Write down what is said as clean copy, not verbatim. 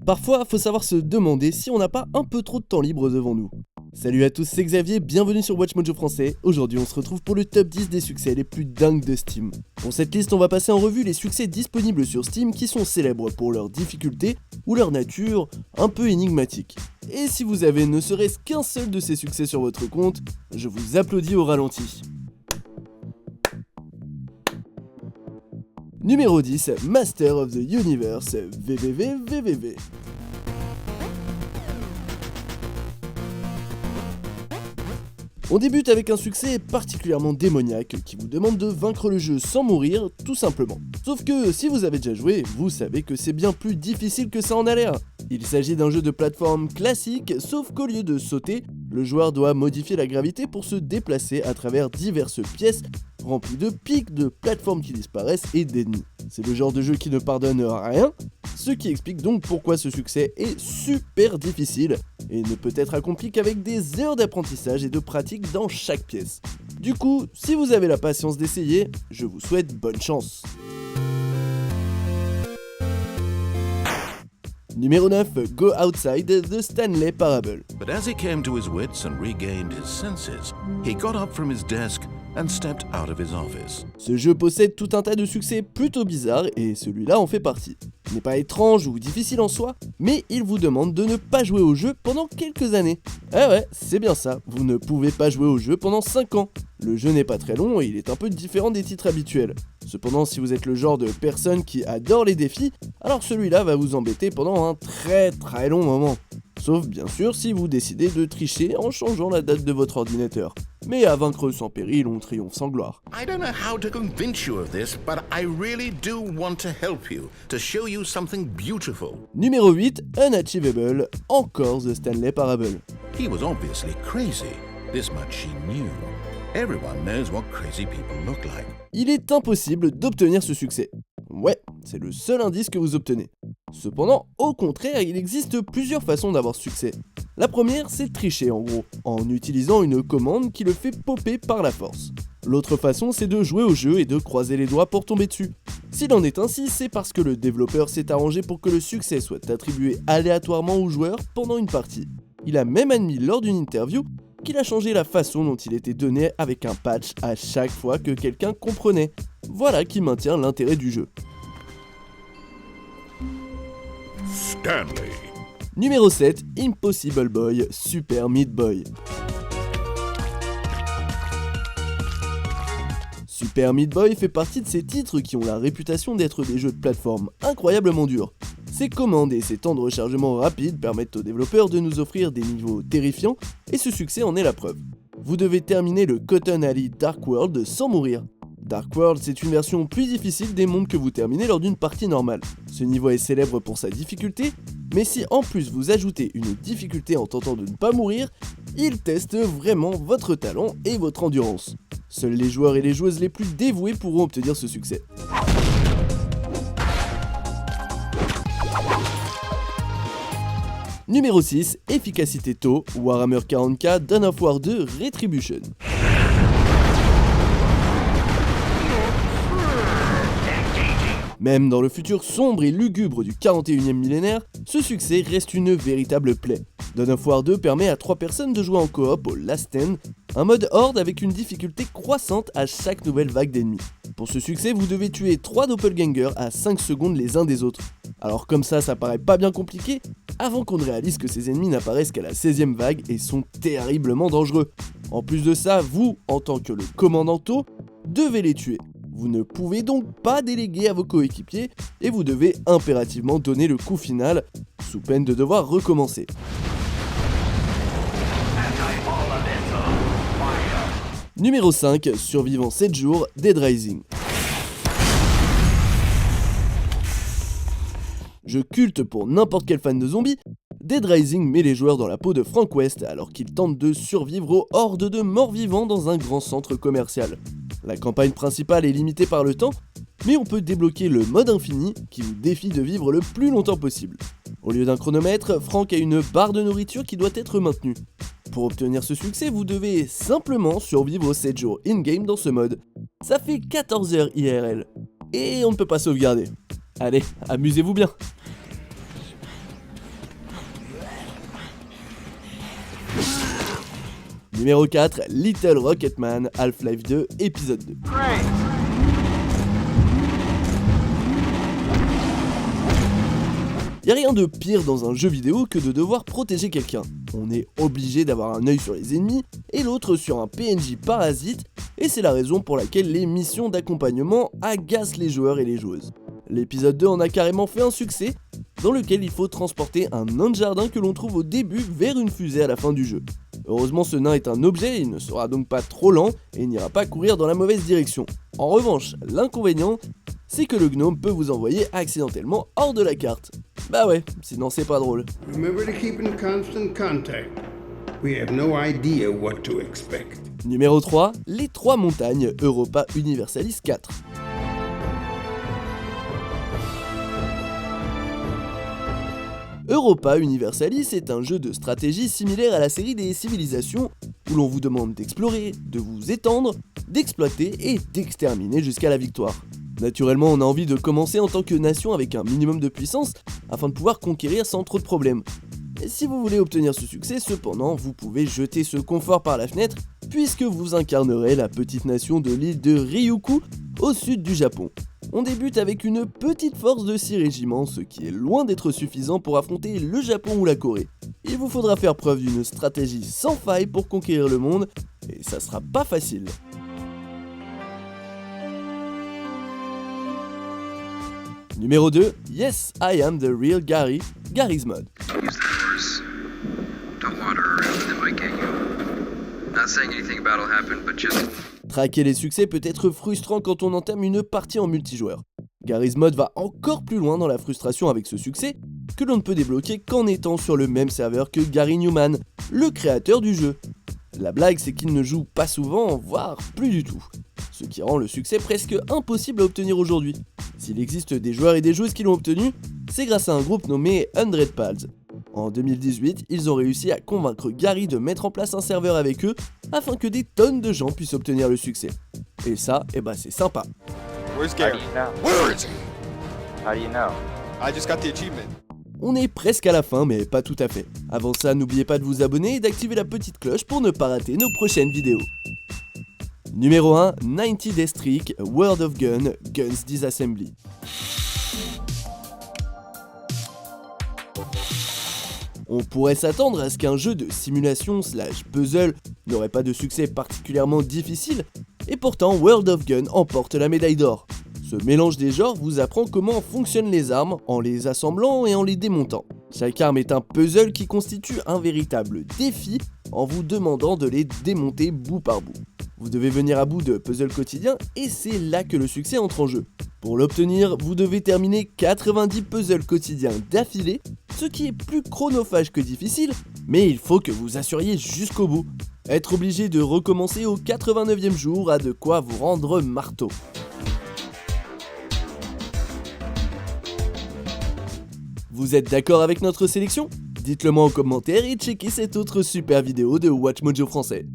Parfois, faut savoir se demander si on n'a pas un peu trop de temps libre devant nous. Salut à tous, c'est Xavier, bienvenue sur Watch Mojo Français. Aujourd'hui, on se retrouve pour le top 10 des succès les plus dingues de Steam. Pour cette liste, on va passer en revue les succès disponibles sur Steam qui sont célèbres pour leur difficulté ou leur nature un peu énigmatique. Et si vous avez ne serait-ce qu'un seul de ces succès sur votre compte, je vous applaudis au ralenti. Numéro 10, Master of the Universe, VVV. On débute avec un succès particulièrement démoniaque qui vous demande de vaincre le jeu sans mourir, tout simplement. Sauf que si vous avez déjà joué, vous savez que c'est bien plus difficile que ça en a l'air. Il s'agit d'un jeu de plateforme classique, sauf qu'au lieu de sauter, le joueur doit modifier la gravité pour se déplacer à travers diverses pièces remplies de pics, de plateformes qui disparaissent et d'ennemis. C'est le genre de jeu qui ne pardonne rien, ce qui explique donc pourquoi ce succès est super difficile et ne peut être accompli qu'avec des heures d'apprentissage et de pratique dans chaque pièce. Du coup, si vous avez la patience d'essayer, je vous souhaite bonne chance. Numéro 9, Go Outside, The Stanley Parable. But as he came to his wits and regained his senses, he got up from his desk and stepped out of his office. Ce jeu possède tout un tas de succès plutôt bizarres et celui-là en fait partie. Il n'est pas étrange ou difficile en soi, mais il vous demande de ne pas jouer au jeu pendant quelques années. Eh ouais, c'est bien ça, vous ne pouvez pas jouer au jeu pendant 5 ans. Le jeu n'est pas très long et il est un peu différent des titres habituels. Cependant, si vous êtes le genre de personne qui adore les défis, alors celui-là va vous embêter pendant un très long moment. Sauf bien sûr si vous décidez de tricher en changeant la date de votre ordinateur. Mais à vaincre sans péril, on triomphe sans gloire. I don't know how to convince you of this, but I really do want to help you, to show you something beautiful. Numéro 8, Unachievable, encore The Stanley Parable. He was obviously crazy. This much she knew. Everyone knows what crazy people look like. Il est impossible d'obtenir ce succès. Ouais, c'est le seul indice que vous obtenez. Cependant, au contraire, il existe plusieurs façons d'avoir succès. La première, c'est tricher en gros, en utilisant une commande qui le fait popper par la force. L'autre façon, c'est de jouer au jeu et de croiser les doigts pour tomber dessus. S'il en est ainsi, c'est parce que le développeur s'est arrangé pour que le succès soit attribué aléatoirement au joueur pendant une partie. Il a même admis lors d'une interview qu'il a changé la façon dont il était donné avec un patch à chaque fois que quelqu'un comprenait. Voilà qui maintient l'intérêt du jeu. Stanley. Numéro 7, Impossible Boy, Super Meat Boy. Super Meat Boy fait partie de ces titres qui ont la réputation d'être des jeux de plateforme incroyablement durs. Ses commandes et ses temps de rechargement rapides permettent aux développeurs de nous offrir des niveaux terrifiants, et ce succès en est la preuve. Vous devez terminer le Cotton Alley Dark World sans mourir. Dark World, c'est une version plus difficile des mondes que vous terminez lors d'une partie normale. Ce niveau est célèbre pour sa difficulté, mais si en plus vous ajoutez une difficulté en tentant de ne pas mourir, il teste vraiment votre talent et votre endurance. Seuls les joueurs et les joueuses les plus dévoués pourront obtenir ce succès. Numéro 6, Efficacité tôt, Warhammer 40k, Dawn of War 2, Retribution. Même dans le futur sombre et lugubre du 41e millénaire, ce succès reste une véritable plaie. Dawn of War 2 permet à 3 personnes de jouer en coop au Last Stand, un mode horde avec une difficulté croissante à chaque nouvelle vague d'ennemis. Pour ce succès, vous devez tuer 3 doppelgangers à 5 secondes les uns des autres. Alors comme ça paraît pas bien compliqué, avant qu'on ne réalise que ces ennemis n'apparaissent qu'à la 16e vague et sont terriblement dangereux. En plus de ça, vous, en tant que le commandanto, devez les tuer. Vous ne pouvez donc pas déléguer à vos coéquipiers et vous devez impérativement donner le coup final, sous peine de devoir recommencer. Numéro 5, survivant 7 jours, Dead Rising. Jeu culte pour n'importe quel fan de zombies, Dead Rising met les joueurs dans la peau de Frank West alors qu'ils tentent de survivre aux hordes de morts-vivants dans un grand centre commercial. La campagne principale est limitée par le temps, mais on peut débloquer le mode infini qui vous défie de vivre le plus longtemps possible. Au lieu d'un chronomètre, Frank a une barre de nourriture qui doit être maintenue. Pour obtenir ce succès, vous devez simplement survivre aux 7 jours in-game dans ce mode. Ça fait 14 heures IRL, et on ne peut pas sauvegarder. Allez, amusez-vous bien. Numéro 4, Little Rocketman, Half-Life 2, épisode 2. Y'a rien de pire dans un jeu vidéo que de devoir protéger quelqu'un. On est obligé d'avoir un œil sur les ennemis et l'autre sur un PNJ parasite, et c'est la raison pour laquelle les missions d'accompagnement agacent les joueurs et les joueuses. L'épisode 2 en a carrément fait un succès, dans lequel il faut transporter un nain de jardin que l'on trouve au début vers une fusée à la fin du jeu. Heureusement, ce nain est un objet, il ne sera donc pas trop lent et n'ira pas courir dans la mauvaise direction. En revanche, l'inconvénient, c'est que le gnome peut vous envoyer accidentellement hors de la carte. Bah ouais, sinon c'est pas drôle. Remember to keep in constant contact. We have no idea what to expect. Numéro 3, les 3 montagnes Europa Universalis 4. Europa Universalis est un jeu de stratégie similaire à la série des civilisations où l'on vous demande d'explorer, de vous étendre, d'exploiter et d'exterminer jusqu'à la victoire. Naturellement, on a envie de commencer en tant que nation avec un minimum de puissance afin de pouvoir conquérir sans trop de problèmes. Et si vous voulez obtenir ce succès, cependant, vous pouvez jeter ce confort par la fenêtre puisque vous incarnerez la petite nation de l'île de Ryukyu au sud du Japon. On débute avec une petite force de 6 régiments, ce qui est loin d'être suffisant pour affronter le Japon ou la Corée. Il vous faudra faire preuve d'une stratégie sans faille pour conquérir le monde, et ça sera pas facile. Numéro 2, Yes, I am the real Gary, Garry's Mod. Use the doors. Don't wander around, they might get you. Not saying anything bad will happen, but just... Traquer les succès peut être frustrant quand on entame une partie en multijoueur. Garry's Mod va encore plus loin dans la frustration avec ce succès, que l'on ne peut débloquer qu'en étant sur le même serveur que Gary Newman, le créateur du jeu. La blague, c'est qu'il ne joue pas souvent, voire plus du tout. Ce qui rend le succès presque impossible à obtenir aujourd'hui. S'il existe des joueurs et des joueuses qui l'ont obtenu, c'est grâce à un groupe nommé 100 Pals. En 2018, ils ont réussi à convaincre Gary de mettre en place un serveur avec eux afin que des tonnes de gens puissent obtenir le succès. Et ça, c'est sympa. Where's Gary? Where is he? How do you know? I just got the achievement. On est presque à la fin, mais pas tout à fait. Avant ça, n'oubliez pas de vous abonner et d'activer la petite cloche pour ne pas rater nos prochaines vidéos. Numéro 1, 90 Day Streak, World of Gun, Guns Disassembly. On pourrait s'attendre à ce qu'un jeu de simulation / puzzle n'aurait pas de succès particulièrement difficile, et pourtant World of Gun emporte la médaille d'or. Ce mélange des genres vous apprend comment fonctionnent les armes en les assemblant et en les démontant. Chaque arme est un puzzle qui constitue un véritable défi en vous demandant de les démonter bout par bout. Vous devez venir à bout de puzzles quotidiens et c'est là que le succès entre en jeu. Pour l'obtenir, vous devez terminer 90 puzzles quotidiens d'affilée, ce qui est plus chronophage que difficile, mais il faut que vous assuriez jusqu'au bout. Être obligé de recommencer au 89e jour a de quoi vous rendre marteau. Vous êtes d'accord avec notre sélection ? Dites-le moi en commentaire et checkez cette autre super vidéo de WatchMojo français.